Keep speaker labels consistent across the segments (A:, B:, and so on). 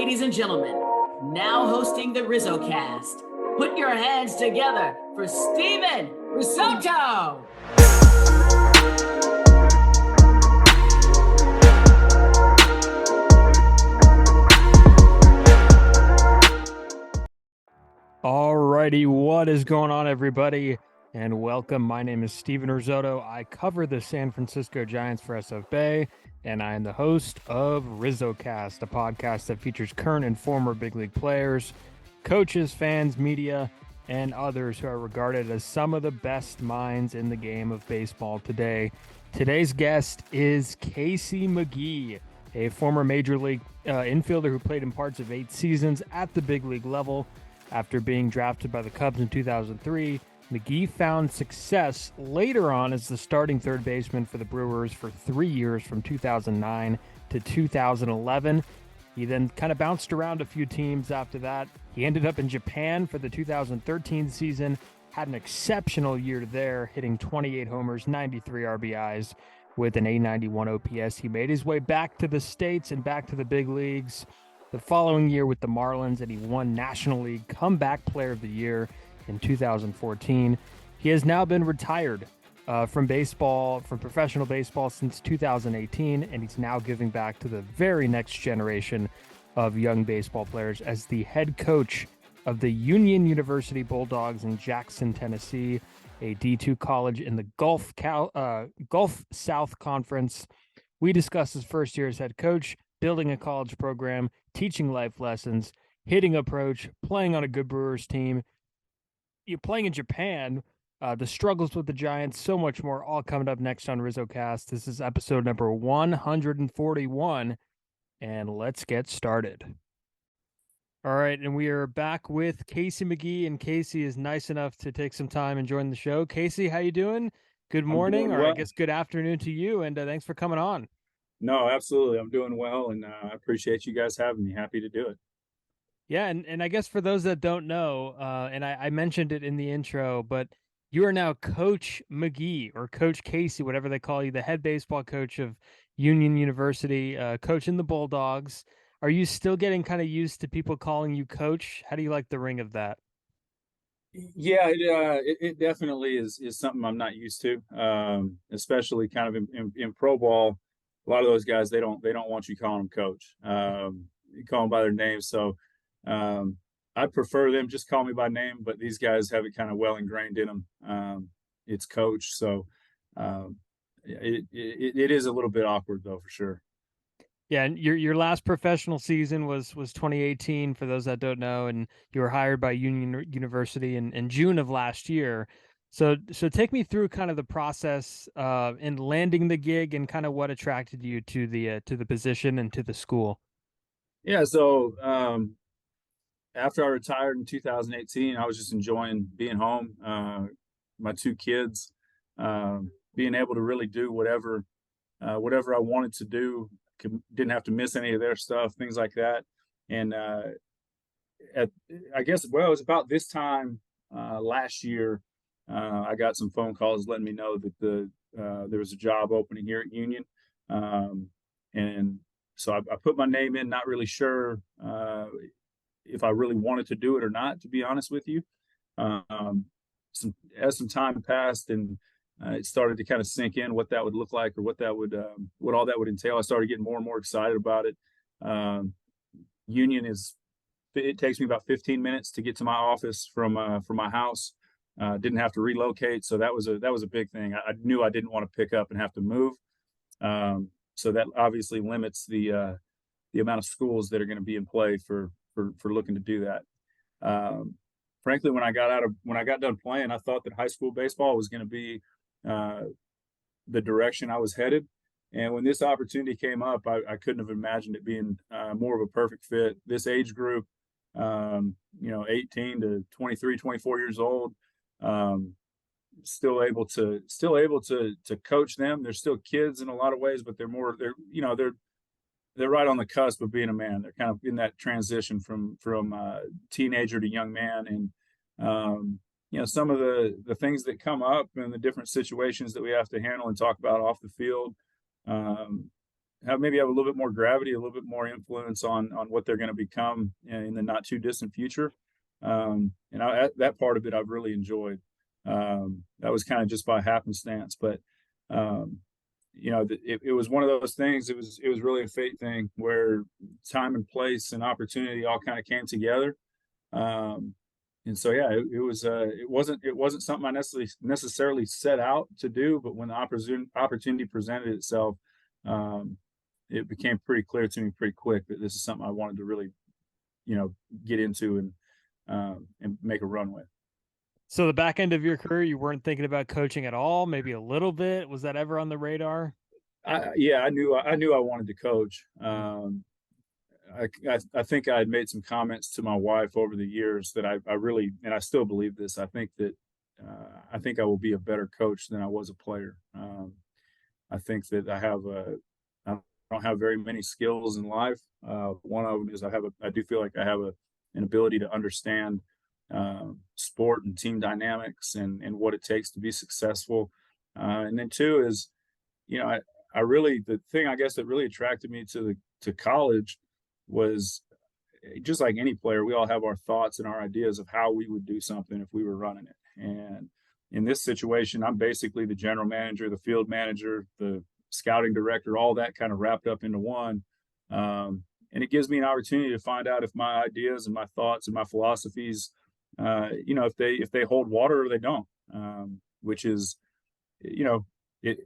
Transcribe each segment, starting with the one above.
A: ladies and gentlemen, now hosting the RizzoCast, put your hands together for Steven Risotto!
B: Alrighty, what is going on, everybody? And welcome. My name is Steven Risotto. I cover the San Francisco Giants for SF Bay, and I am the host of RizzoCast, a podcast that features current and former big league players, coaches, fans, media, and others who are regarded as some of the best minds in the game of baseball today. Today's guest is Casey McGehee, a former major league infielder who played in parts of 8 seasons at the big league level. After being drafted by the Cubs in 2003, McGehee found success later on as the starting third baseman for the Brewers for 3 years from 2009 to 2011. He then kind of bounced around a few teams after that. He ended up in Japan for the 2013 season, had an exceptional year there, hitting 28 homers, 93 RBIs with an .891 OPS. He made his way back to the States and back to the big leagues the following year with the Marlins, and he won National League Comeback Player of the Year in 2014. He has now been retired from professional baseball since 2018, and he's now giving back to the very next generation of young baseball players as the head coach of the Union University Bulldogs in Jackson, Tennessee, a D2 college in the Gulf South Conference. We discuss his first year as head coach, building a college program, teaching life lessons, hitting approach, playing on a good Brewers team, you're playing in Japan, the struggles with the Giants, so much more, all coming up next on RizzoCast. This is episode number 141, and let's get started. All right, and we are back with Casey McGehee, and Casey is nice enough to take some time and join the show. Casey, how you doing? Good morning, or I guess good afternoon to you, and thanks for coming on.
C: No, absolutely. I'm doing well, and I appreciate you guys having me. Happy to do it.
B: Yeah, and I guess for those that don't know, and I mentioned it in the intro, but you are now Coach McGehee, or Coach Casey, whatever they call you, the head baseball coach of Union University, coaching the Bulldogs. Are you still getting kind of used to people calling you coach? How do you like the ring of that?
C: Yeah, it definitely is something I'm not used to, especially kind of in pro ball. A lot of those guys, they don't want you calling them coach. You call them by their name. So I prefer them just call me by name, but these guys have it kind of well ingrained in them. It's coach. So it is a little bit awkward though, for sure.
B: Yeah, and your last professional season was 2018, for those that don't know, and you were hired by Union University in June of last year. So take me through kind of the process in landing the gig and kind of what attracted you to the position and to the school.
C: Yeah, so after I retired in 2018, I was just enjoying being home, my 2 kids, being able to really do whatever I wanted to do. Didn't have to miss any of their stuff, things like that. And it was about this time last year, I got some phone calls letting me know that there was a job opening here at Union, and so I put my name in, not really sure if I really wanted to do it or not, to be honest with you. As some time passed and it started to kind of sink in what that would look like, or what all that would entail, I started getting more and more excited about it. Union it takes me about 15 minutes to get to my office from my house. Didn't have to relocate, so that was a big thing. I knew I didn't want to pick up and have to move, so that obviously limits the amount of schools that are going to be in play for looking to do that. Frankly, when I got done playing, I thought that high school baseball was going to be the direction I was headed. And when this opportunity came up, I couldn't have imagined it being more of a perfect fit. This age group, 18 to 23, 24 years old, still able to coach them. They're still kids in a lot of ways, but they're right on the cusp of being a man. They're kind of in that transition from teenager to young man. And some of the things that come up and the different situations that we have to handle and talk about off the field, maybe have a little bit more gravity, a little bit more influence on what they're going to become in the not too distant future. That part of it I've really enjoyed. That was kind of just by happenstance, but it was one of those things. It was really a fate thing where time and place and opportunity all kind of came together. And so, yeah, it wasn't something I necessarily set out to do, but when the opportunity presented itself, it became pretty clear to me pretty quick that this is something I wanted to really, get into and make a run with.
B: So the back end of your career, you weren't thinking about coaching at all, maybe a little bit. Was that ever on the radar?
C: I knew I wanted to coach. I think I had made some comments to my wife over the years that I really, and I still believe this. I think I will be a better coach than I was a player. I think that I don't have very many skills in life. One of them is I do feel like I have an ability to understand sport and team dynamics and what it takes to be successful. And then two is, I really, the thing I guess that really attracted me to college was just like any player, we all have our thoughts and our ideas of how we would do something if we were running it. And in this situation, I'm basically the general manager, the field manager, the scouting director, all that kind of wrapped up into one. And it gives me an opportunity to find out if my ideas and my thoughts and my philosophies, if they hold water or they don't, which is,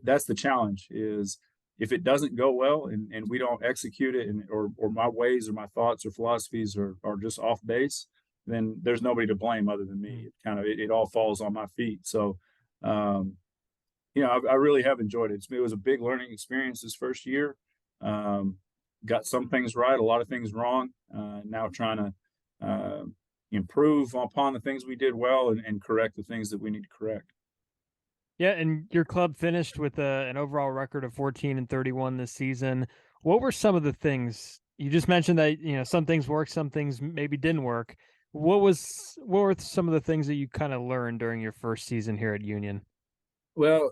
C: that's the challenge is if it doesn't go well and we don't execute it or my ways or my thoughts or philosophies are just off base, then there's nobody to blame other than me. It all falls on my feet. So, I really have enjoyed it. It was a big learning experience this first year. Got some things right, a lot of things wrong. Now trying to improve upon the things we did well and correct the things that we need to correct.
B: Yeah, and your club finished with an overall record of 14-31 this season. What were some of the things you just mentioned that some things worked, some things maybe didn't work? What were some of the things that you kind of learned during your first season here at Union?
C: Well,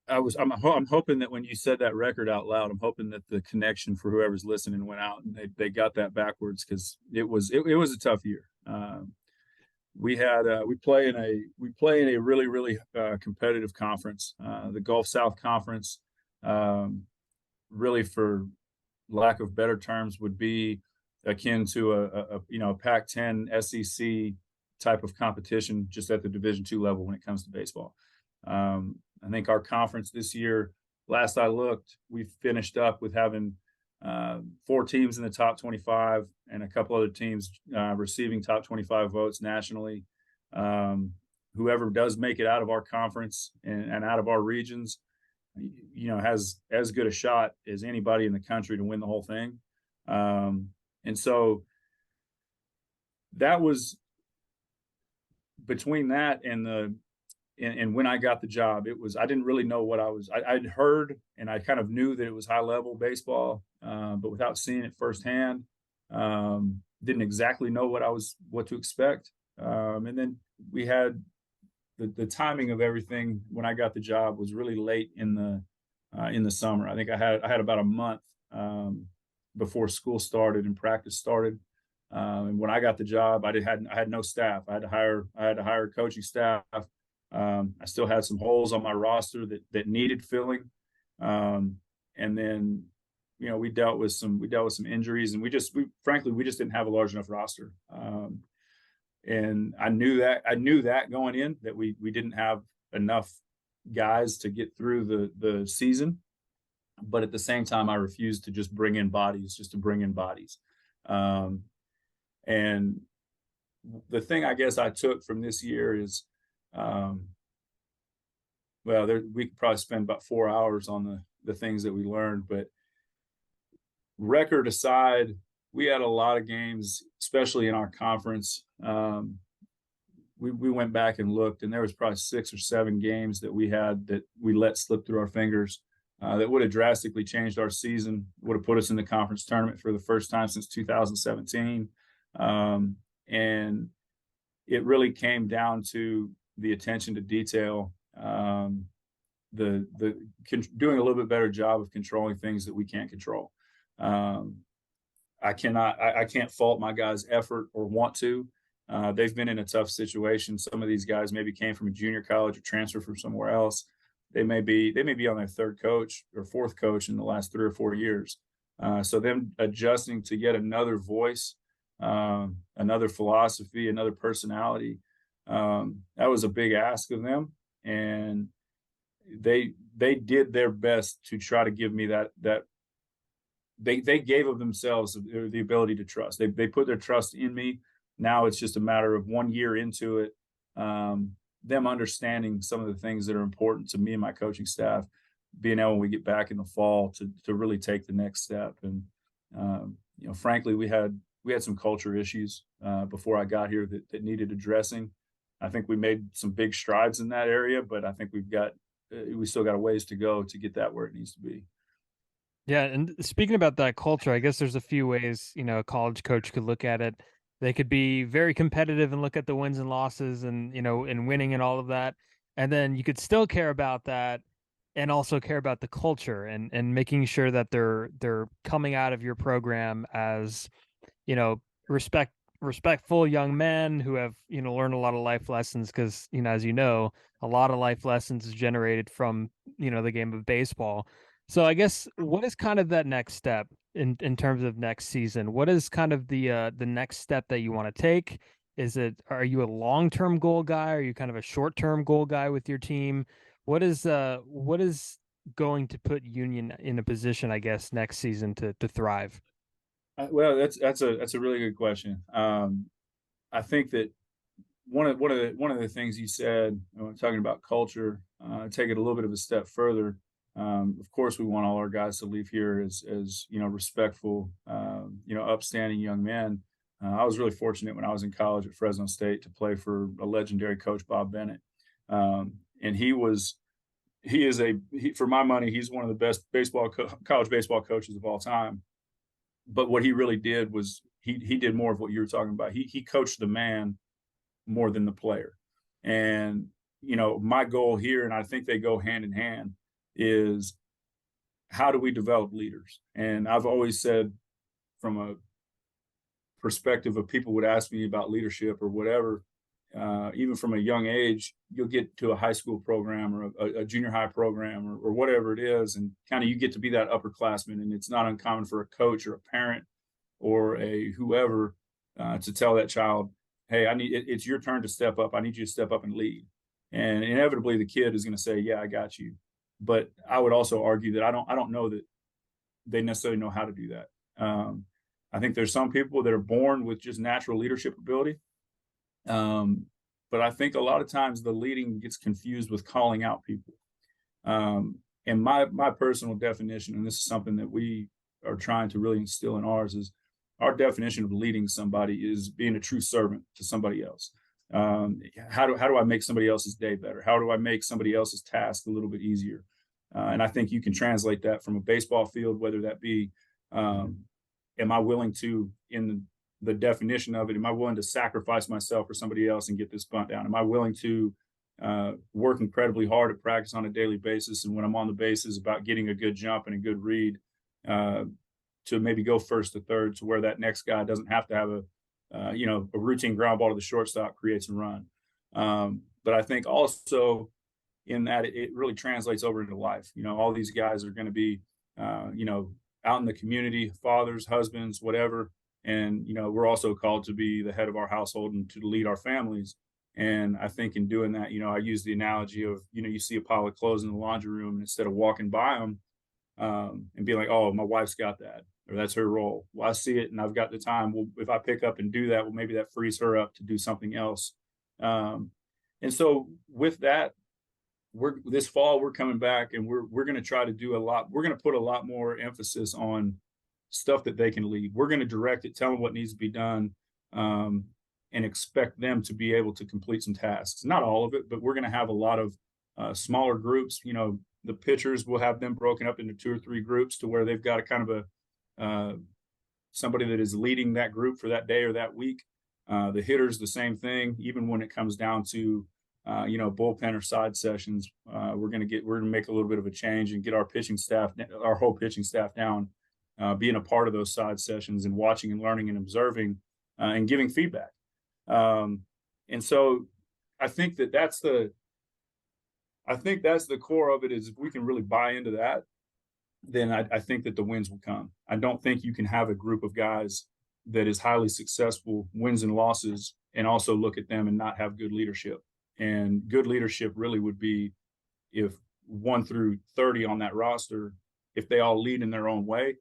C: I'm hoping that when you said that record out loud, I'm hoping that the connection for whoever's listening went out and they got that backwards because it was a tough year. We play in a really, really competitive conference, the Gulf South Conference. Really, for lack of better terms, would be akin to a Pac-10 SEC type of competition, just at the Division II level when it comes to baseball. I think our conference this year, last I looked, we finished up with having 4 teams in the top 25 and a couple other teams receiving top 25 votes nationally. Whoever does make it out of our conference and out of our regions, has as good a shot as anybody in the country to win the whole thing. And so that was between that and when I got the job, I didn't really know what I'd heard, and I kind of knew that it was high level baseball, but without seeing it firsthand, didn't exactly know what to expect. And then we had the timing of everything when I got the job was really late in the summer. I think I had about a month before school started and practice started. And when I got the job, I had no staff. I had to hire a coaching staff. I still had some holes on my roster that needed filling. And then, we dealt with some injuries, and we just didn't have a large enough roster. And I knew that going in, that we didn't have enough guys to get through the season. But at the same time, I refused to just bring in bodies just to bring in bodies. And the thing I guess I took from this year is, we could probably spend about 4 hours on the things that we learned, but record aside, we had a lot of games, especially in our conference. We went back and looked, and there was probably 6 or 7 games that we had that we let slip through our fingers that would have drastically changed our season, would have put us in the conference tournament for the first time since 2017. And it really came down to the attention to detail doing a little bit better job of controlling things that we can't control. I can't fault my guys' effort or want to. They've been in a tough situation. Some of these guys maybe came from a junior college or transferred from somewhere else. They may be on their third coach or fourth coach in the last 3 or 4 years. So them adjusting to yet another voice, another philosophy, another personality, that was a big ask of them. And they did their best to try to give me that they gave of themselves the ability to trust. They put their trust in me. Now it's just a matter of 1 year into it, them understanding some of the things that are important to me and my coaching staff, being able when we get back in the fall to really take the next step. And frankly, we had some culture issues before I got here that needed addressing. I think we made some big strides in that area, but I think we still got a ways to go to get that where it needs to be.
B: Yeah, and speaking about that culture, I guess there's a few ways, a college coach could look at it. They could be very competitive and look at the wins and losses and, and winning and all of that. And then you could still care about that and also care about the culture and making sure that they're coming out of your program as, respectful young men who have, learned a lot of life lessons because, as a lot of life lessons is generated from, the game of baseball. So I guess what is kind of that next step in terms of next season? What is kind of the next step that you want to take? Are you a long-term goal guy? Are you kind of a short-term goal guy with your team? What is going to put Union in a position, I guess, next season to thrive?
C: Well, that's a really good question. I think that one of the things you said when talking about culture, take it a little bit of a step further. Of course, we want all our guys to leave here as respectful, upstanding young men. I was really fortunate when I was in college at Fresno State to play for a legendary coach, Bob Bennett, and for my money, he's one of the best college baseball coaches of all time. But what he really did was he did more of what you were talking about. He coached the man more than the player. And my goal here, and I think they go hand in hand, is how do we develop leaders? And I've always said, from a perspective of people would ask me about leadership or whatever, even from a young age, you'll get to a high school program or a junior high program or whatever it is, and kind of you get to be that upperclassman. And it's not uncommon for a coach or a parent or a whoever to tell that child, hey, it's your turn to step up. I need you to step up and lead. And inevitably the kid is going to say, yeah, I got you. But I would also argue that I don't know that they necessarily know how to do that. I think there's some people that are born with just natural leadership ability. But I think a lot of times the leading gets confused with calling out people. And my personal definition, and this is something that we are trying to really instill in ours, is our definition of leading somebody is being a true servant to somebody else. How do I make somebody else's day better? How do I make somebody else's task a little bit easier? And I think you can translate that from a baseball field, whether that be, am I willing to, in the definition of it, am I willing to sacrifice myself for somebody else and get this bunt down? Am I willing to work incredibly hard at practice on a daily basis, and when I'm on the bases about getting a good jump and a good read, to maybe go first to third, to where that next guy doesn't have to have a routine ground ball to the shortstop creates a run. But I think also in that it really translates over into life. All these guys are going to be, out in the community, fathers, husbands, whatever. And, we're also called to be the head of our household and to lead our families. And I think in doing that, I use the analogy of, you see a pile of clothes in the laundry room, and instead of walking by them and being like, oh, my wife's got that, or that's her role. Well, I see it and I've got the time. Well, if I pick up and do that, well, maybe that frees her up to do something else. And so with that, this fall, we're coming back and we're going to try to do a lot. We're going to put a lot more emphasis on stuff that they can lead. We're going to direct it, tell them what needs to be done, and expect them to be able to complete some tasks. Not all of it, but we're going to have a lot of smaller groups. The pitchers, will have them broken up into 2 or 3 groups to where they've got a kind of somebody that is leading that group for that day or that week. The hitters, the same thing, even when it comes down to bullpen or side sessions, we're going to make a little bit of a change and get our whole pitching staff down, being a part of those side sessions and watching and learning and observing and giving feedback. And so I think that's the core of it. Is if we can really buy into that, then I think that the wins will come. I don't think you can have a group of guys that is highly successful, wins and losses, and also look at them and not have good leadership. And good leadership really would be if 1 through 30 on that roster, if they all lead in their own way,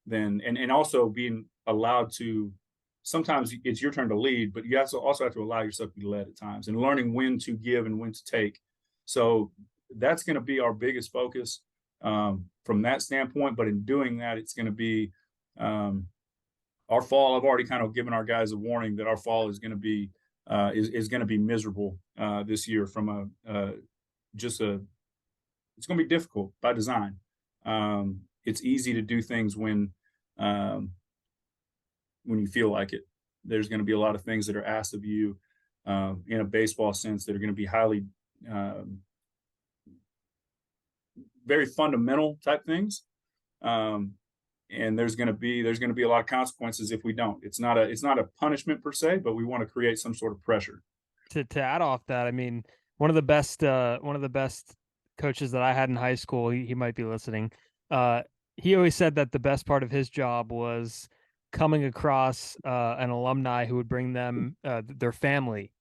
C: then and also being allowed to, sometimes it's your turn to lead, but you also have to allow yourself to be led at times and learning when to give and when to take. So that's going to be our biggest focus from that standpoint. But in doing that, it's going to be our fall. I've already kind of given our guys a warning that our fall is going to be miserable this year from it's going to be difficult by design. It's easy to do things when you feel like it. There's going to be a lot of things that are asked of you in a baseball sense that are going to be highly very fundamental type things. And there's going to be a lot of consequences if we don't. It's not a punishment per se, but we want to create some sort of pressure.
B: To add off that, I mean, one of the best coaches that I had in high school, he might be listening. He always said that the best part of his job was coming across an alumni who would bring them their family,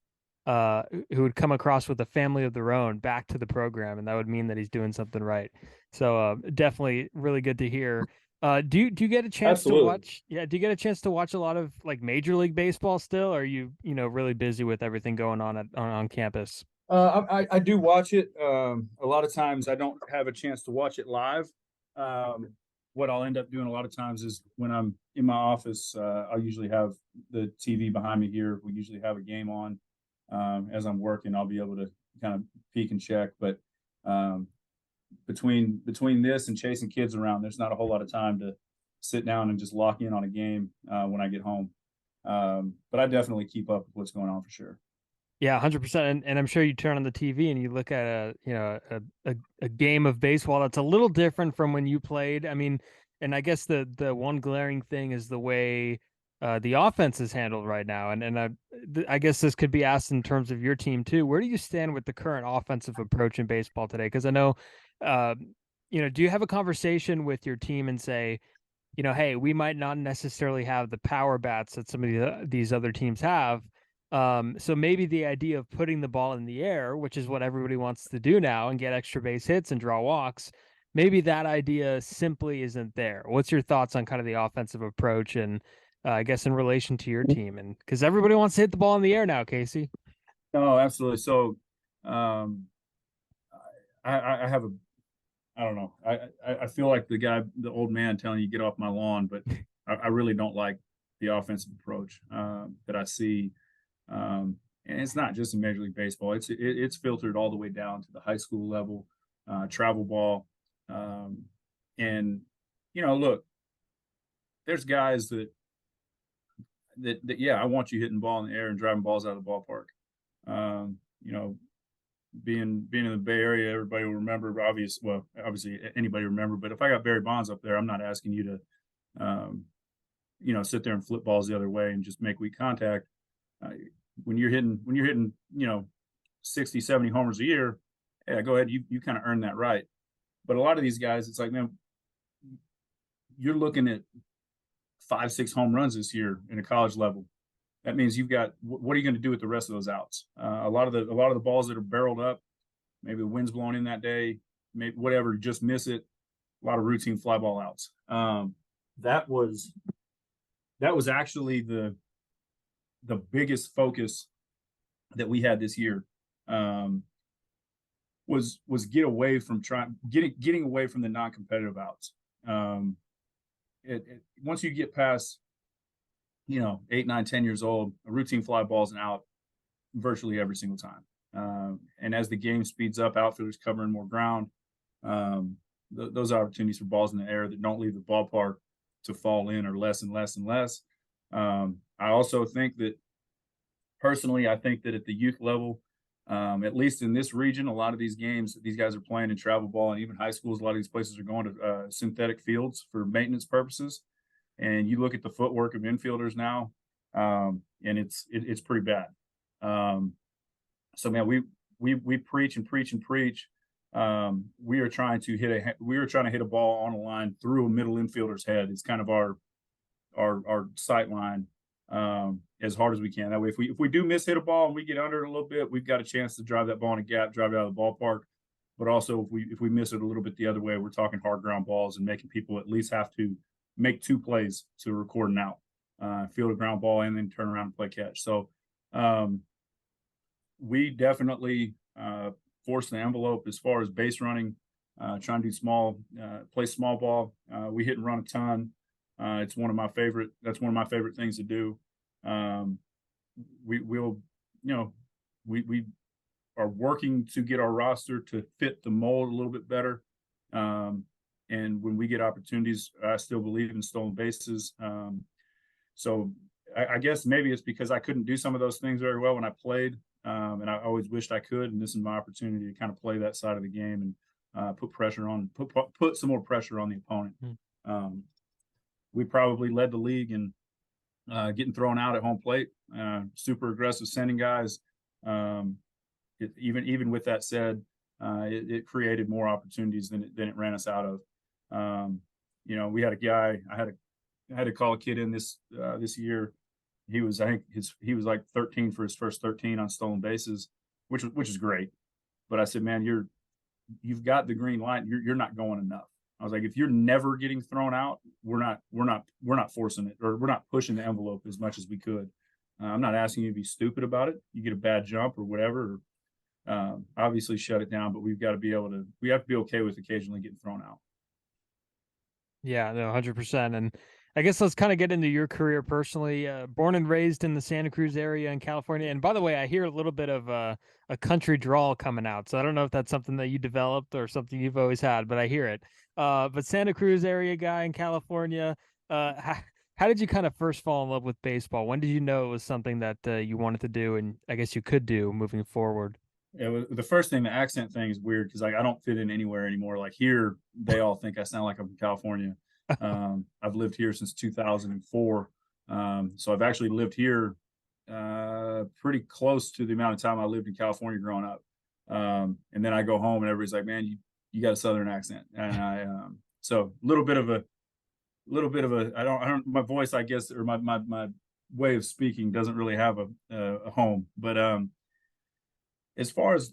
B: who would come across with a family of their own back to the program, and that would mean that he's doing something right. So definitely really good to hear. Do you get a chance
C: Absolutely.
B: to watch? Yeah, do you get a chance to watch a lot of like Major League Baseball still? Or are you really busy with everything going on campus?
C: I do watch it. A lot of times I don't have a chance to watch it live. What I'll end up doing a lot of times is when I'm in my office, I'll usually have the TV behind me here. We usually have a game on as I'm working. I'll be able to kind of peek and check. But between this and chasing kids around, there's not a whole lot of time to sit down and just lock in on a game when I get home. But I definitely keep up with what's going on for sure.
B: Yeah, 100%. And I'm sure you turn on the TV and you look at a game of baseball that's a little different from when you played. I mean, and I guess the one glaring thing is the way the offense is handled right now. And I guess this could be asked in terms of your team too. Where do you stand with the current offensive approach in baseball today? Because I know, do you have a conversation with your team and say, hey, we might not necessarily have the power bats that some of these other teams have. So maybe the idea of putting the ball in the air, which is what everybody wants to do now, and get extra base hits and draw walks, maybe that idea simply isn't there. What's your thoughts on kind of the offensive approach and I guess in relation to your team? And because everybody wants to hit the ball in the air now, Casey.
C: Oh, absolutely. So I have I don't know. I feel like the old man telling you get off my lawn, but I really don't like the offensive approach that I see. And it's not just in Major League Baseball. It's filtered all the way down to the high school level, travel ball. And, look, there's guys that, yeah, I want you hitting ball in the air and driving balls out of the ballpark. Being in the Bay Area, everybody will remember, obviously anybody remember, but if I got Barry Bonds up there, I'm not asking you to, sit there and flip balls the other way and just make weak contact. When you're hitting, 60, 70 homers a year, yeah, go ahead. You kind of earn that right. But a lot of these guys, it's like, man, you're looking at 5-6 home runs this year in a college level. That means you've got, what are you going to do with the rest of those outs? A lot of the balls that are barreled up, maybe the wind's blowing in that day, maybe whatever, just miss it. A lot of routine fly ball outs. That was actually the biggest focus that we had this year. Was get away from getting away from the non-competitive outs. Once you get past 8, 9, 10 years old, a routine fly ball's an out virtually every single time. And as the game speeds up, outfielders covering more ground. Those opportunities for balls in the air that don't leave the ballpark to fall in are less and less and less. I also think that personally, I think that at the youth level, At least in this region, a lot of these games, these guys are playing in travel ball, and even high schools, a lot of these places are going to synthetic fields for maintenance purposes. And you look at the footwork of infielders now, and it's pretty bad. So man, we preach and preach and preach. We are trying to hit a ball on a line through a middle infielder's head. It's kind of our sight line, as hard as we can. That way, if we do miss hit a ball and we get under it a little bit, we've got a chance to drive that ball in a gap, drive it out of the ballpark. But also, if we miss it a little bit the other way, we're talking hard ground balls and making people at least have to make 2 plays to record an out, field a ground ball, and then turn around and play catch. So we definitely force the envelope as far as base running, trying to do play small ball. We hit and run a ton. It's one of my favorite. That's one of my favorite things to do. We are working to get our roster to fit the mold a little bit better. And when we get opportunities, I still believe in stolen bases. So I guess maybe it's because I couldn't do some of those things very well when I played. And I always wished I could. And this is my opportunity to kind of play that side of the game and put some more pressure on the opponent. We probably led the league in getting thrown out at home plate, super aggressive sending guys. Even with that said, it created more opportunities than it ran us out of. We had a guy. I had to call a kid in this year. He was like 13 for his first 13 on stolen bases, which is great. But I said, man, you've got the green light. You're not going enough. I was like, if you're never getting thrown out, we're not forcing it, or we're not pushing the envelope as much as we could. I'm not asking you to be stupid about it. You get a bad jump or whatever, obviously shut it down, but we have to be okay with occasionally getting thrown out.
B: Yeah, no, 100%. And I guess let's kind of get into your career personally. Born and raised in the Santa Cruz area in California. And by the way, I hear a little bit of a country drawl coming out. So I don't know if that's something that you developed or something you've always had, but I hear it. But Santa Cruz area guy in California, how did you kind of first fall in love with baseball? When did you know it was something that you wanted to do and I guess you could do moving forward?
C: The first thing, the accent thing is weird because I don't fit in anywhere anymore. Like here, they all think I sound like I'm from California. I've lived here since 2004. So I've actually lived here pretty close to the amount of time I lived in California growing up. And then I go home and everybody's like, man, you got a Southern accent. And so a little bit of a, my voice, I guess, or my way of speaking doesn't really have a home, but, as far as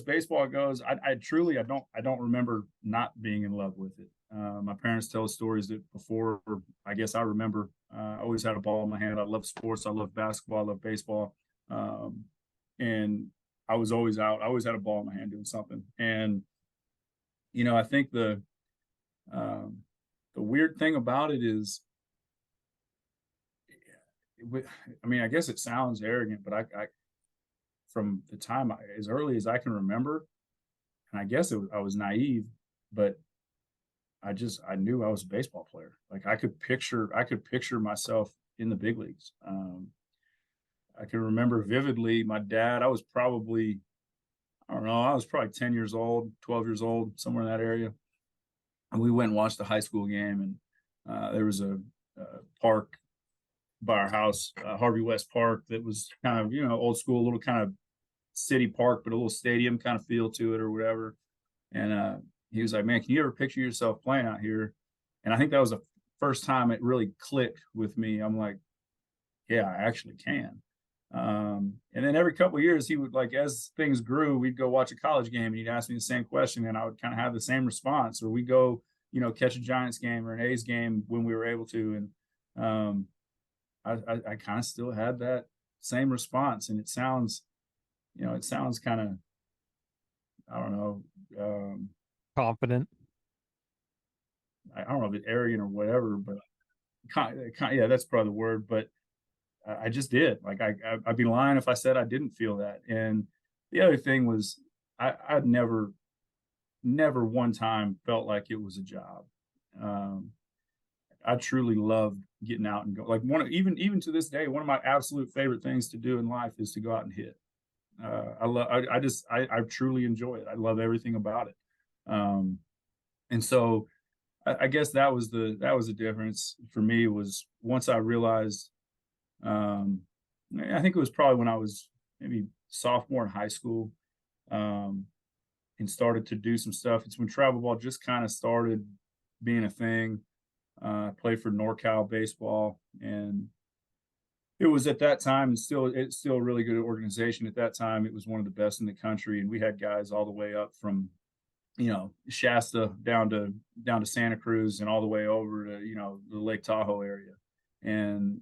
C: baseball goes, I truly don't remember not being in love with it. My parents tell stories that before, I guess I remember, I always had a ball in my hand. I love sports. I love basketball. I love baseball. And I was always out. I always had a ball in my hand doing something. And, I think the weird thing about it is, I guess it sounds arrogant, but I from the time as early as I can remember, and I guess I was naive, but I knew I was a baseball player. Like I could picture myself in the big leagues. I can remember vividly my dad. I was probably 10 years old, 12 years old, somewhere in that area. And we went and watched the high school game, and there was a park by our house, Harvey West Park, that was kind of, old school, little kind of city park, but a little stadium kind of feel to it or whatever. And he was like, man, can you ever picture yourself playing out here? And I think that was the first time it really clicked with me. I'm like, yeah, I actually can. And then every couple of years, he would, like, as things grew, we'd go watch a college game and he'd ask me the same question and I would kind of have the same response, or we'd go, catch a Giants game or an A's game when we were able to. And I kind of still had that same response. And it sounds kind of, I don't know.
B: Confident.
C: I don't know if it's arrogant or whatever, but yeah, that's probably the word. But I just did. Like I'd be lying if I said I didn't feel that. And the other thing was I'd never one time felt like it was a job. I truly loved getting out and go. Like even to this day, one of my absolute favorite things to do in life is to go out and hit. I truly enjoy it. I love everything about it. And so I guess that was the difference for me, was once I realized, um, I think it was probably when I was maybe sophomore in high school, um, and started to do some stuff. It's when travel ball just kind of started being a thing. I played for NorCal baseball, and it was at that time, it's still a really good organization. At that time, it was one of the best in the country, and we had guys all the way up from, Shasta down to Santa Cruz, and all the way over to, the Lake Tahoe area. And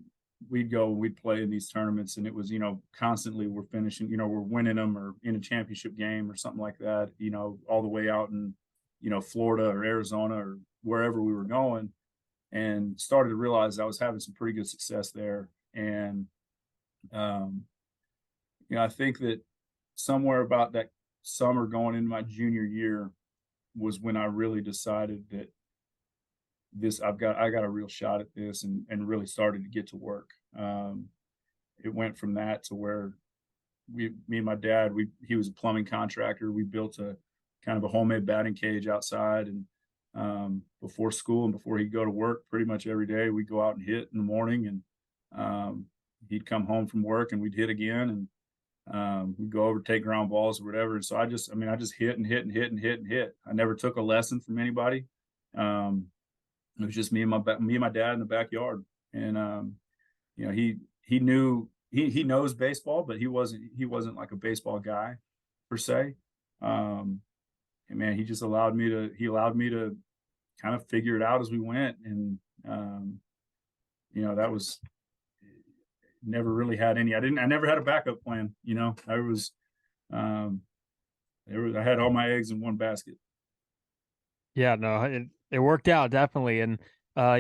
C: we'd play in these tournaments, and it was, constantly we're finishing, we're winning them, or in a championship game or something like that, all the way out in, Florida or Arizona or wherever we were going. And started to realize I was having some pretty good success there. And um, I think that somewhere about that summer going into my junior year was when I really decided that I got a real shot at this, and really started to get to work. It went from that to where me and my dad, he was a plumbing contractor. We built a kind of a homemade batting cage outside, and before school and before he'd go to work, pretty much every day we'd go out and hit in the morning, and he'd come home from work and we'd hit again, and we'd go over, take ground balls or whatever. And so I just hit and hit and hit and hit and hit. I never took a lesson from anybody. It was just me and my dad in the backyard. And he knew, he knows baseball, but he wasn't like a baseball guy per se. And man, he allowed me to kind of figure it out as we went. And that was, never really had any. I never had a backup plan. I had all my eggs in one basket.
B: Yeah, no, it worked out definitely. And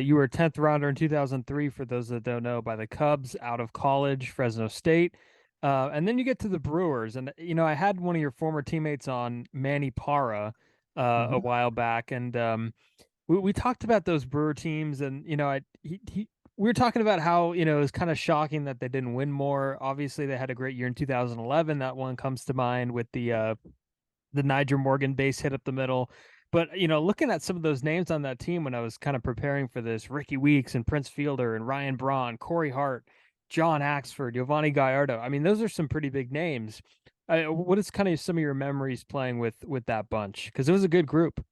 B: you were a 10th rounder in 2003, for those that don't know, by the Cubs out of college, Fresno State. And then you get to the Brewers. And, I had one of your former teammates on, Manny Parra, a while back. And we talked about those Brewer teams. And, we were talking about how, it was kind of shocking that they didn't win more. Obviously, they had a great year in 2011. That one comes to mind with the Niger Morgan base hit up the middle. But, looking at some of those names on that team when I was kind of preparing for this, Ricky Weeks and Prince Fielder and Ryan Braun, Corey Hart, John Axford, Giovanni Gallardo. I mean, those are some pretty big names. What is kind of some of your memories playing with that bunch? Because it was a good group.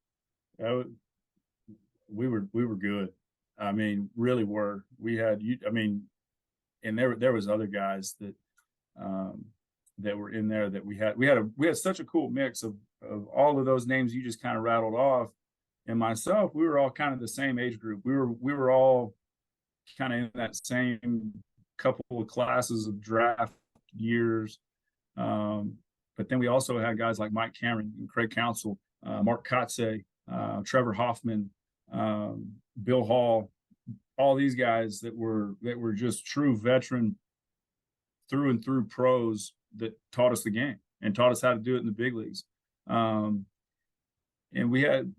C: We were good. I mean, really were. We had and there was other guys that were in there that we had such a cool mix of all of those names you just kind of rattled off. And myself, we were all kind of the same age group. We were all kind of in that same couple of classes of draft years. But then we also had guys like Mike Cameron and Craig Counsell, Mark Kotze, Trevor Hoffman, Bill Hall, all these guys that were just true veteran through and through pros that taught us the game and taught us how to do it in the big leagues. And we had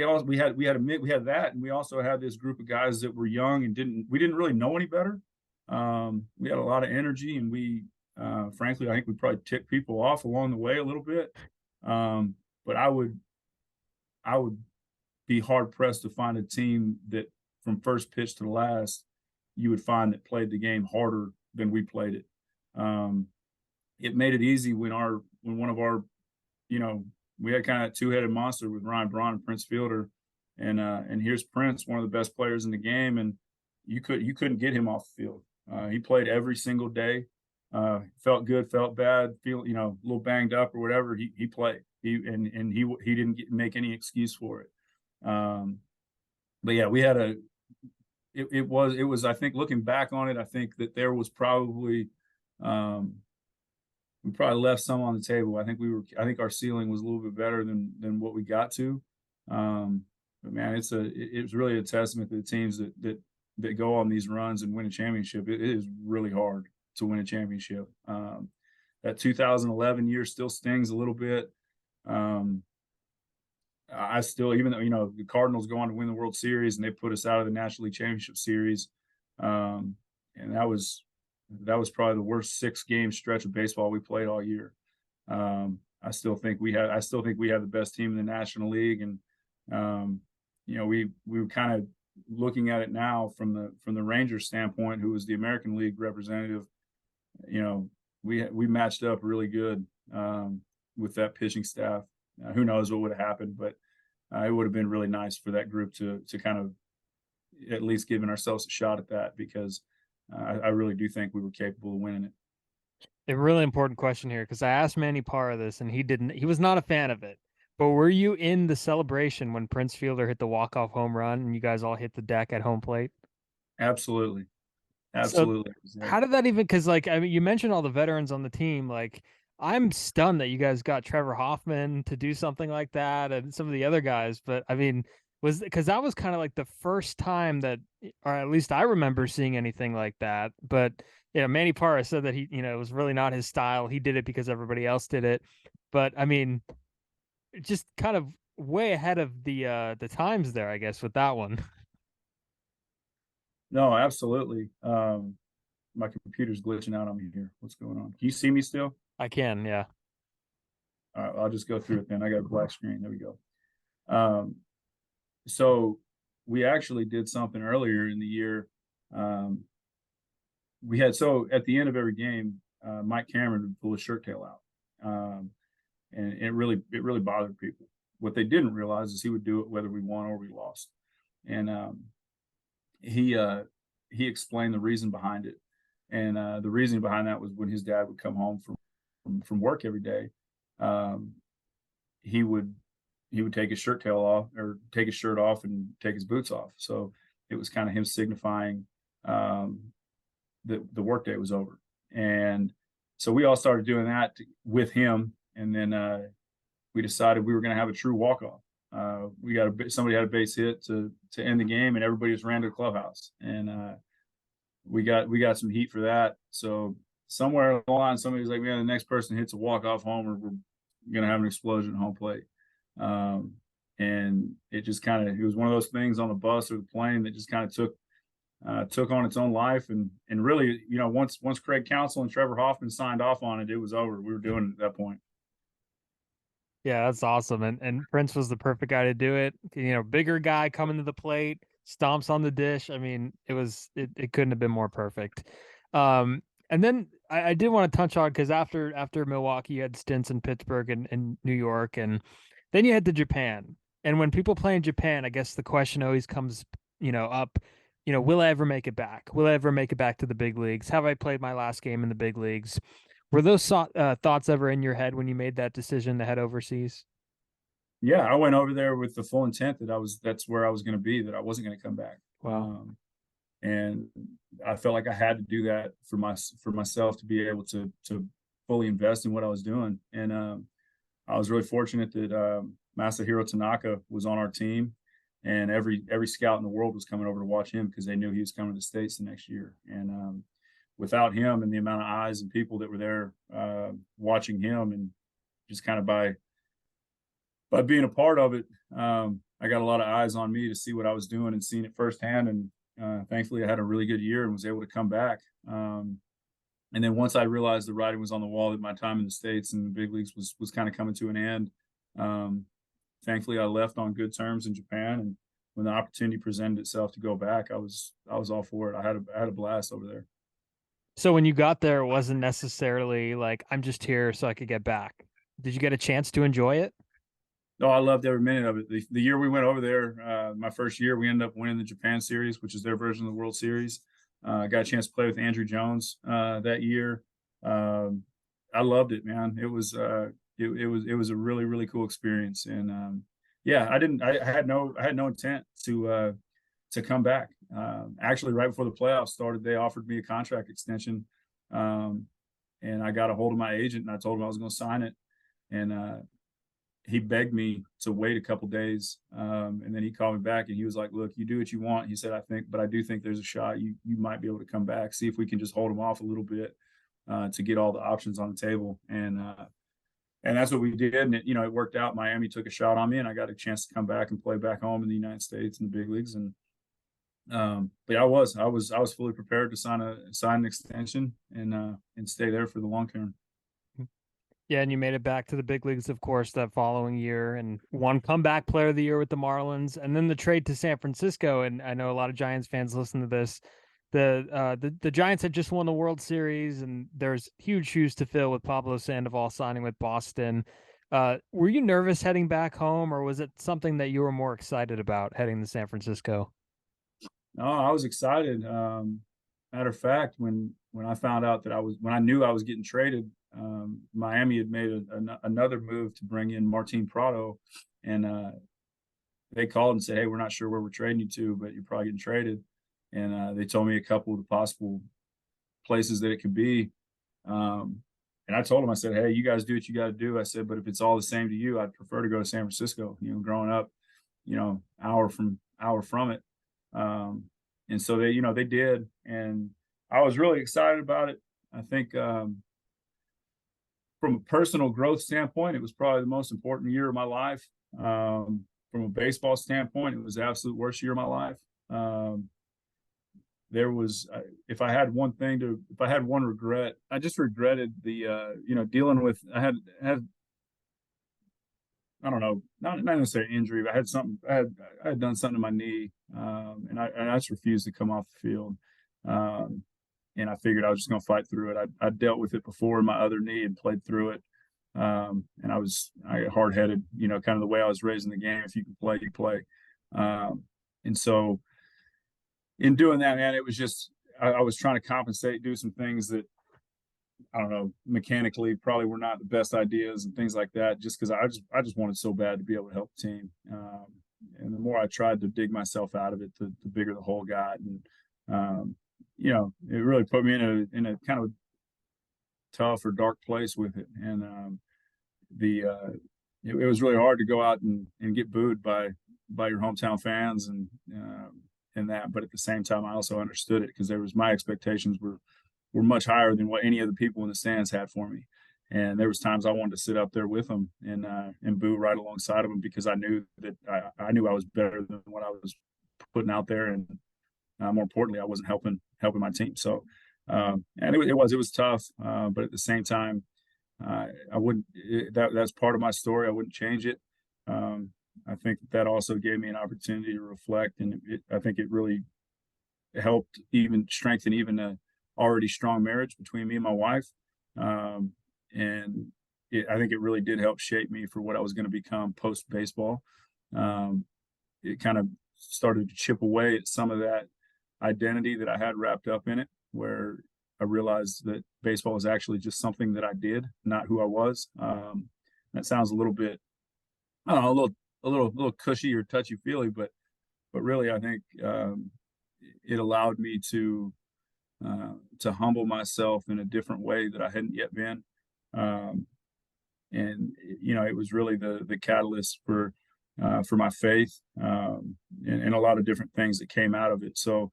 C: that, and we also had this group of guys that were young and didn't really know any better. We had a lot of energy, and we frankly, I think we probably ticked people off along the way a little bit. But I would be hard pressed to find a team that from first pitch to the last, you would find that played the game harder than we played it. It made it easy when one of our, we had kind of two-headed monster with Ryan Braun and Prince Fielder, and here's Prince, one of the best players in the game, and you couldn't get him off the field. He played every single day. Felt good, felt bad, a little banged up or whatever. He played. He didn't make any excuse for it. But yeah, we had it was, I think, looking back on it, I think that there was probably, we probably left some on the table. I think our ceiling was a little bit better than what we got to. But man, it's really a testament to the teams that go on these runs and win a championship. It is really hard to win a championship. That 2011 year still stings a little bit. I still, even though, the Cardinals go on to win the World Series and they put us out of the National League Championship Series. And that was that was probably the worst 6-game stretch of baseball we played all year. I still think we have the best team in the National League, and we were kind of looking at it now from the Rangers standpoint, who was the American League representative. We matched up really good with that pitching staff. Who knows what would have happened, but it would have been really nice for that group to kind of at least giving ourselves a shot at that, because I really do think we were capable of winning it.
B: A really important question here, because I asked Manny Parra this and he was not a fan of it. But were you in the celebration when Prince Fielder hit the walk-off home run and you guys all hit the deck at home plate?
C: Absolutely.
B: So how did that even, because you mentioned all the veterans on the team. Like, I'm stunned that you guys got Trevor Hoffman to do something like that and some of the other guys. But because that was kind of like the first time that, or at least I remember seeing anything like that. But Manny Parra said that it was really not his style. He did it because everybody else did it. But just kind of way ahead of the times there, I guess, with that one.
C: No, absolutely. My computer's glitching out on me here. What's going on? Can you see me still?
B: I can, yeah.
C: All right, I'll just go through it then. I got a black screen. There we go. So we actually did something earlier in the year. At the end of every game, Mike Cameron would pull his shirt tail out. And it really bothered people. What they didn't realize is he would do it whether we won or we lost. And he explained the reason behind it. And the reason behind that was when his dad would come home from work every day, he would take his shirt tail off, or take his shirt off and take his boots off. So it was kind of him signifying the workday was over. And so we all started doing that with him. And then we decided we were going to have a true walk-off. Somebody had a base hit to end the game, and everybody just ran to the clubhouse. And we got some heat for that. So somewhere along the line, somebody's like, "Man, the next person hits a walk-off homer, we're going to have an explosion at home plate." And it was one of those things on the bus or the plane that just kind of took on its own life. And really, once Craig Counsell and Trevor Hoffman signed off on it, it was over. We were doing it at that point.
B: Yeah, that's awesome. And Prince was the perfect guy to do it. Bigger guy coming to the plate, stomps on the dish. It couldn't have been more perfect. And then I did want to touch on, because after Milwaukee, you had stints in Pittsburgh and New York, and then you head to Japan. And when people play in Japan, I guess the question always comes, up, will I ever make it back? Will I ever make it back to the big leagues? Have I played my last game in the big leagues? Were those thoughts ever in your head when you made that decision to head overseas?
C: Yeah, I went over there with the full intent that's where I was going to be, that I wasn't going to come back.
B: Wow.
C: And I felt like I had to do that for myself to be able to fully invest in what I was doing. And I was really fortunate that Masahiro Tanaka was on our team, and every scout in the world was coming over to watch him because they knew he was coming to the States the next year. And without him and the amount of eyes and people that were there watching him, and just kind of by being a part of it, I got a lot of eyes on me to see what I was doing and seeing it firsthand. And thankfully I had a really good year and was able to come back. And then once I realized the writing was on the wall that my time in the States and the big leagues was kind of coming to an end, thankfully I left on good terms in Japan. And when the opportunity presented itself to go back, I was all for it. I had a blast over there.
B: So when you got there, it wasn't necessarily like, I'm just here so I could get back. Did you get a chance to enjoy it?
C: No, I loved every minute of it. The year we went over there, my first year, we ended up winning the Japan Series, which is their version of the World Series. I got a chance to play with Andrew Jones that year. I loved it, man. It was a really, really cool experience. And yeah, I had no intent to come back. Actually, right before the playoffs started, they offered me a contract extension, and I got a hold of my agent and I told him I was going to sign it. And he begged me to wait a couple days, and then he called me back and he was like, "Look, you do what you want." He said, but I do think there's a shot you might be able to come back. See if we can just hold him off a little bit to get all the options on the table." And that's what we did. And it worked out. Miami took a shot on me, and I got a chance to come back and play back home in the United States in the big leagues. And But I was fully prepared to sign an extension and stay there for the long term.
B: Yeah, and you made it back to the big leagues, of course, that following year, and won comeback player of the year with the Marlins, and then the trade to San Francisco. And I know a lot of Giants fans listen to this. The Giants had just won the World Series, and there's huge shoes to fill with Pablo Sandoval signing with Boston. Were you nervous heading back home, or was it something that you were more excited about heading to San Francisco?
C: No, I was excited. Matter of fact, when I found out that when I knew I was getting traded, Miami had made another move to bring in Martin Prado, and they called and said, "Hey, we're not sure where we're trading you to, but you're probably getting traded." And they told me a couple of the possible places that it could be. And I told them, I said, "Hey, you guys do what you got to do." I said, "But if it's all the same to you, I'd prefer to go to San Francisco." Growing up, hour from it. And so they did, and I was really excited about it. I think from a personal growth standpoint, it was probably the most important year of my life. From a baseball standpoint, it was the absolute worst year of my life. There was, if I had one regret, I just regretted the, dealing with, I had, I don't know, not necessarily injury, but I had something, I had done something to my knee, and I just refused to come off the field. And I figured I was just going to fight through it. I dealt with it before in my other knee and played through it. And I got hard headed, kind of the way I was raised in the game. If you can play, you play. And so in doing that, man, it was just, I was trying to compensate, do some things that, I don't know, mechanically probably were not the best ideas and things like that, just because I just wanted so bad to be able to help the team. And the more I tried to dig myself out of it, the bigger the hole got. And, it really put me in a kind of tough or dark place with it. And it was really hard to go out and get booed by your hometown fans and that. But at the same time, I also understood it because my expectations were much higher than what any of the people in the stands had for me. And there was times I wanted to sit up there with them and boo right alongside of them because I knew that I knew I was better than what I was putting out there, and more importantly, I wasn't helping my team. So, and it was tough, but at the same time, I wouldn't. That's part of my story. I wouldn't change it. I think that also gave me an opportunity to reflect, and I think it really helped even strengthen even a already strong marriage between me and my wife. And I think it really did help shape me for what I was going to become post baseball. It kind of started to chip away at some of that identity that I had wrapped up in it, where I realized that baseball was actually just something that I did, not who I was. That sounds a little bit, I don't know, a little cushy or touchy feely, but really, I think it allowed me to humble myself in a different way that I hadn't yet been. And it was really the catalyst for my faith, and a lot of different things that came out of it. So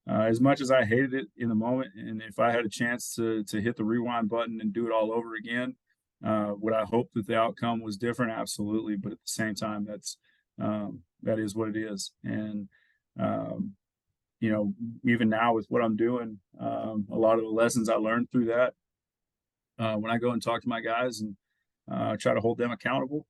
C: as much as I hated it in the moment, and if I had a chance to hit the rewind button and do it all over again, would I hope that the outcome was different? Absolutely. But at the same time, that is what it is. And even now with what I'm doing, a lot of the lessons I learned through that, when I go and talk to my guys and try to hold them accountable,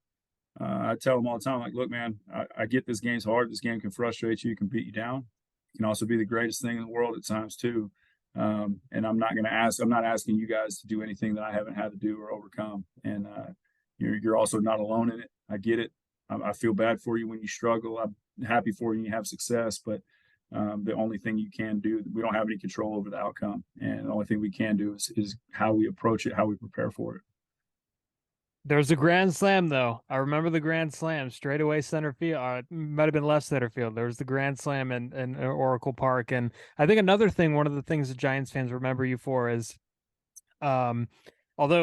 C: I tell them all the time, like, look, man, I get this game's hard. This game can frustrate you, can beat you down. It can also be the greatest thing in the world at times too. And I'm not asking you guys to do anything that I haven't had to do or overcome. And you're also not alone in it. I get it. I feel bad for you when you struggle. I'm happy for you when you have success, but the only thing you can do, we don't have any control over the outcome. And the only thing we can do is how we approach it, how we prepare for it.
B: There's a grand slam, though. I remember the grand slam straight away center field. It might have been left center field. There was the grand slam in Oracle Park. And I think another thing, one of the things that Giants fans remember you for is, although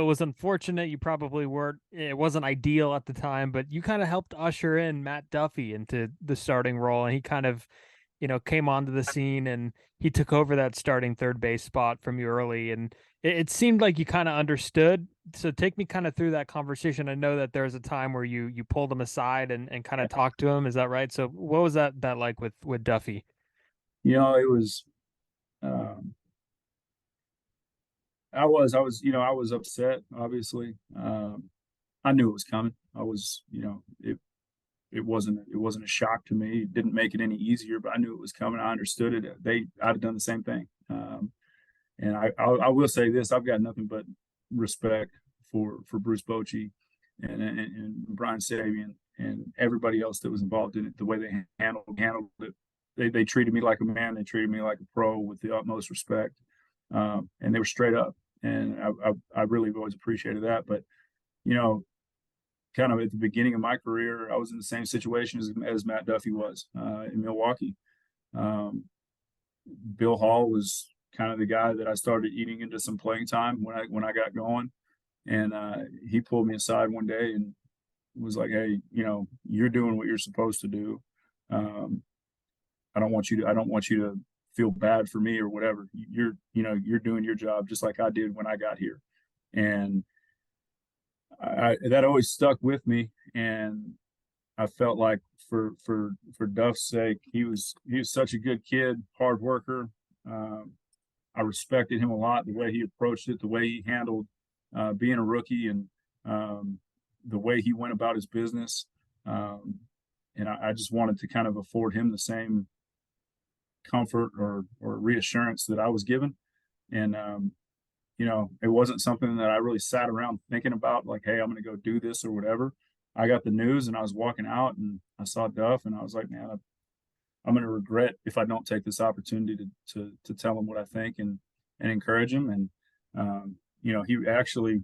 B: it was unfortunate, it wasn't ideal at the time, but you kind of helped usher in Matt Duffy into the starting role. And he kind of, came onto the scene and he took over that starting third base spot from you early. And it seemed like you kind of understood. So take me kind of through that conversation. I know that there was a time where you pulled him aside and kind of talked to him. Is that right? So what was that like with Duffy?
C: It was, I was upset, obviously. I knew it was coming. I was, it wasn't a shock to me. It didn't make it any easier, but I knew it was coming. I understood it. I'd have done the same thing. And I will say this: I've got nothing but respect for Bruce Bochy and Brian Sabian and everybody else that was involved in it. The way they handled it, they treated me like a man. They treated me like a pro with the utmost respect, and they were straight up. And I really always appreciated that. But kind of at the beginning of my career, I was in the same situation as Matt Duffy was in Milwaukee. Bill Hall was kind of the guy that I started eating into some playing time when I got going, and he pulled me aside one day and was like, "Hey, you're doing what you're supposed to do. I don't want you to feel bad for me or whatever. You're doing your job just like I did when I got here," and that always stuck with me. And I felt like for Duff's sake, he was such a good kid, hard worker. I respected him a lot, the way he approached it, the way he handled being a rookie, and the way he went about his business. And I just wanted to kind of afford him the same comfort or reassurance that I was given. And it wasn't something that I really sat around thinking about, like, hey, I'm going to go do this or whatever. I got the news and I was walking out and I saw Duff and I was like, man, I'm going to regret if I don't take this opportunity to tell him what I think and encourage him. And, he actually,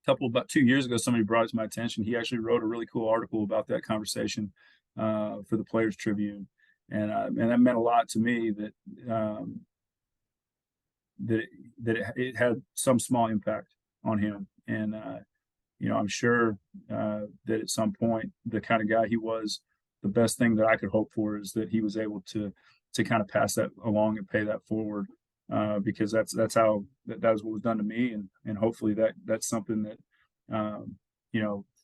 C: about 2 years ago, somebody brought it to my attention. He actually wrote a really cool article about that conversation for the Players Tribune. And that meant a lot to me that it had some small impact on him. And, I'm sure that at some point, the kind of guy he was, the best thing that I could hope for is that he was able to kind of pass that along and pay that forward, because that's how that was what was done to me. And hopefully that's something that,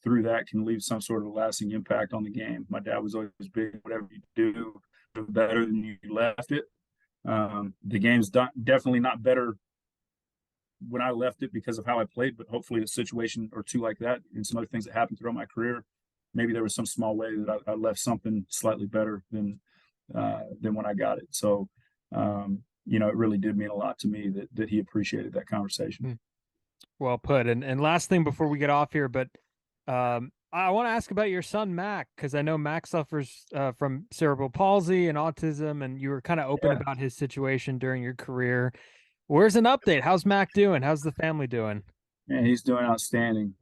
C: through that can leave some sort of a lasting impact on the game. My dad was always big, whatever you do, better than you left it. The game's definitely not better when I left it because of how I played, but hopefully a situation or two like that and some other things that happened throughout my career, maybe there was some small way that I left something slightly better than when I got it. So, it really did mean a lot to me that he appreciated that conversation.
B: Well put. And last thing before we get off here, but I want to ask about your son, Mac, because I know Mac suffers from cerebral palsy and autism, and you were kind of open about his situation during your career. Where's an update? How's Mac doing? How's the family doing?
C: Man, he's doing outstanding.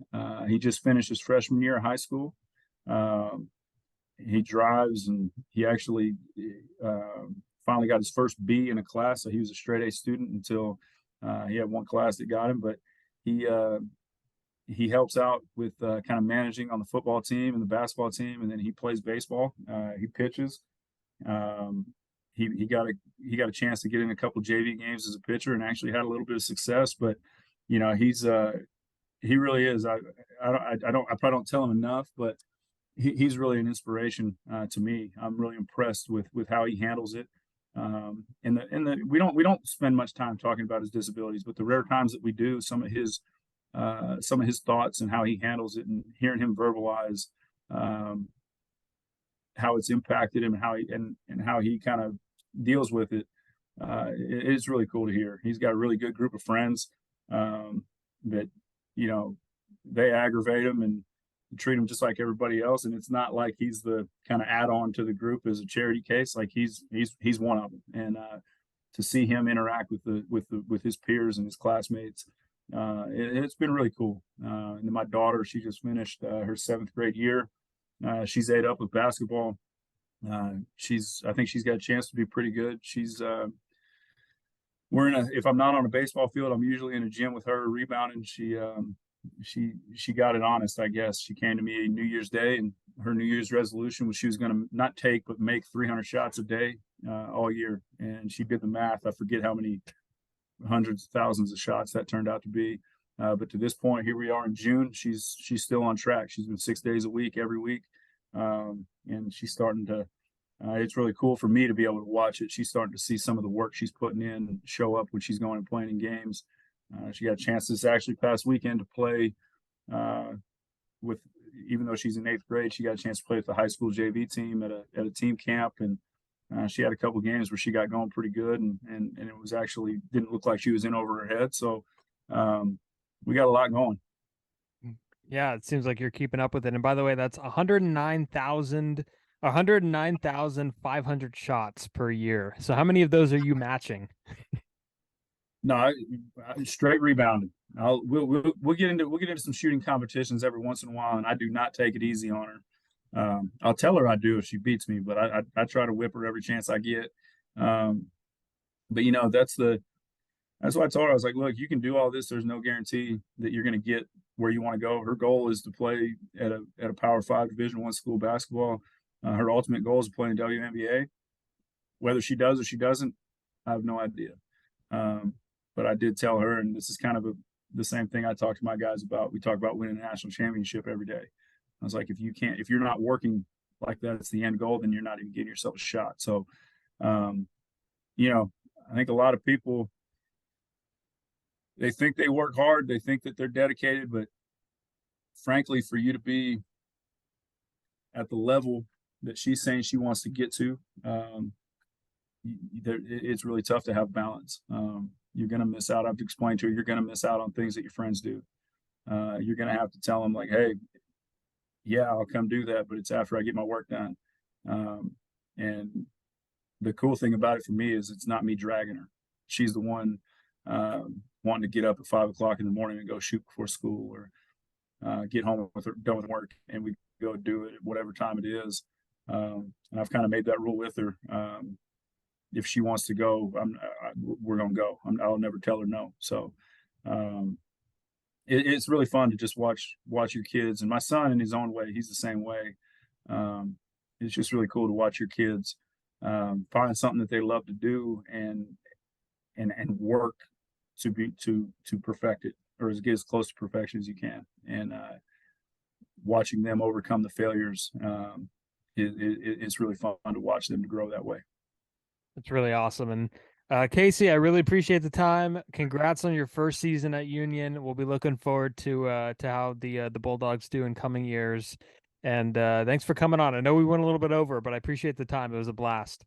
C: He just finished his freshman year of high school. He drives, and he actually finally got his first B in a class. So he was a straight A student until he had one class that got him. But he helps out with kind of managing on the football team and the basketball team, and then he plays baseball. He pitches. He got a chance to get in a couple JV games as a pitcher and actually had a little bit of success. But he really is. I probably don't tell him enough, but he's really an inspiration to me. I'm really impressed with how he handles it. We don't spend much time talking about his disabilities, but the rare times that we do, some of his thoughts and how he handles it, and hearing him verbalize how it's impacted him and how he kind of deals with it, it's really cool to hear. He's got a really good group of friends that they aggravate him and treat him just like everybody else, and it's not like he's the kind of add-on to the group as a charity case. Like he's one of them, and to see him interact with his peers and his classmates, it's been really cool. And my daughter, she just finished her 7th grade year. She's ate up with basketball. I think she's got a chance to be pretty good. If I'm not on a baseball field, I'm usually in a gym with her rebounding. She got it honest, I guess. She came to me New Year's Day, and her New Year's resolution was she was going to not take but make 300 shots a day all year. And she did the math. I forget how many hundreds of thousands of shots that turned out to be. But to this point, here we are in June. She's still on track. She's been 6 days a week, every week, and she's starting to it's really cool for me to be able to watch it. She's starting to see some of the work she's putting in show up when she's going and playing in games. She got a chance this actually past weekend to play with, even though she's in 8th grade, she got a chance to play with the high school JV team at a team camp, and she had a couple games where she got going pretty good, and it was actually didn't look like she was in over her head. So we got a lot going.
B: Yeah, it seems like you're keeping up with it. And by the way, that's 109,500 shots per year. So how many of those are you matching?
C: No, I straight rebounding. We'll get into some shooting competitions every once in a while, and I do not take it easy on her. I'll tell her I do if she beats me, but I try to whip her every chance I get. But that's why I told her, I was like, look, you can do all this. There's no guarantee that you're going to get where you want to go. Her goal is to play at a Power 5 Division I school basketball. Her ultimate goal is to play in WNBA. Whether she does or she doesn't, I have no idea. But I did tell her, and this is kind of the same thing I talk to my guys about. We talk about winning a national championship every day. I was like, if you're not working like that, it's the end goal, then you're not even getting yourself a shot. So, I think a lot of people, they think they work hard, they think that they're dedicated, but frankly, for you to be at the level that she's saying she wants to get to, it's really tough to have balance. You're going to miss out. I've explained to her, you're going to miss out on things that your friends do. You're going to have to tell them, like, hey, yeah, I'll come do that, but it's after I get my work done. And the cool thing about it for me is it's not me dragging her. She's the one wanting to get up at 5 o'clock in the morning and go shoot before school, or get home done with work, and we go do it at whatever time it is. And I've kind of made that rule with her. If she wants to go, we're going to go. I'll never tell her no. So it's really fun to just watch your kids. And my son, in his own way, he's the same way. It's just really cool to watch your kids find something that they love to do and work to perfect it, or get as close to perfection as you can. And watching them overcome the failures, it's really fun to watch them to grow that way.
B: It's really awesome. And Casey, I really appreciate the time. Congrats on your first season at Union. We'll be looking forward to how the Bulldogs do in coming years. And thanks for coming on. I know we went a little bit over, but I appreciate the time. It was a blast.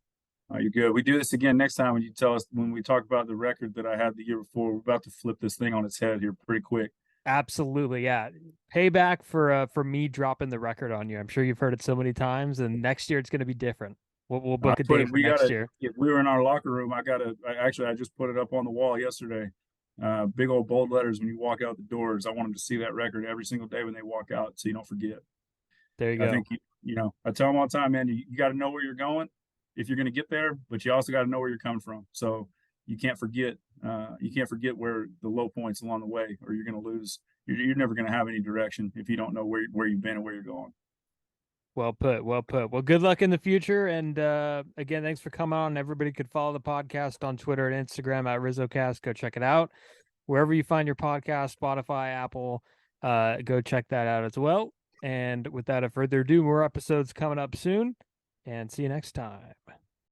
C: Oh, you're good. We do this again next time when you tell us, when we talk about the record that I had the year before. We're about to flip this thing on its head here pretty quick.
B: Absolutely, yeah. Payback for me dropping the record on you. I'm sure you've heard it so many times, and next year it's going to be different. We'll book a date for next year.
C: If we were in our locker room, I just put it up on the wall yesterday. Big old bold letters when you walk out the doors. I want them to see that record every single day when they walk out, so you don't forget.
B: There you go.
C: I think I tell them all the time, man. You got to know where you're going if you're going to get there, but you also got to know where you're coming from. So you can't forget. You can't forget where the low points along the way, or you're going to lose. You're never going to have any direction if you don't know where you've been and where you're going.
B: Well put. Well, good luck in the future. And again, thanks for coming on. Everybody could follow the podcast on Twitter and Instagram at RizzoCast. Go check it out. Wherever you find your podcast, Spotify, Apple, go check that out as well. And without further ado, more episodes coming up soon. And see you next time.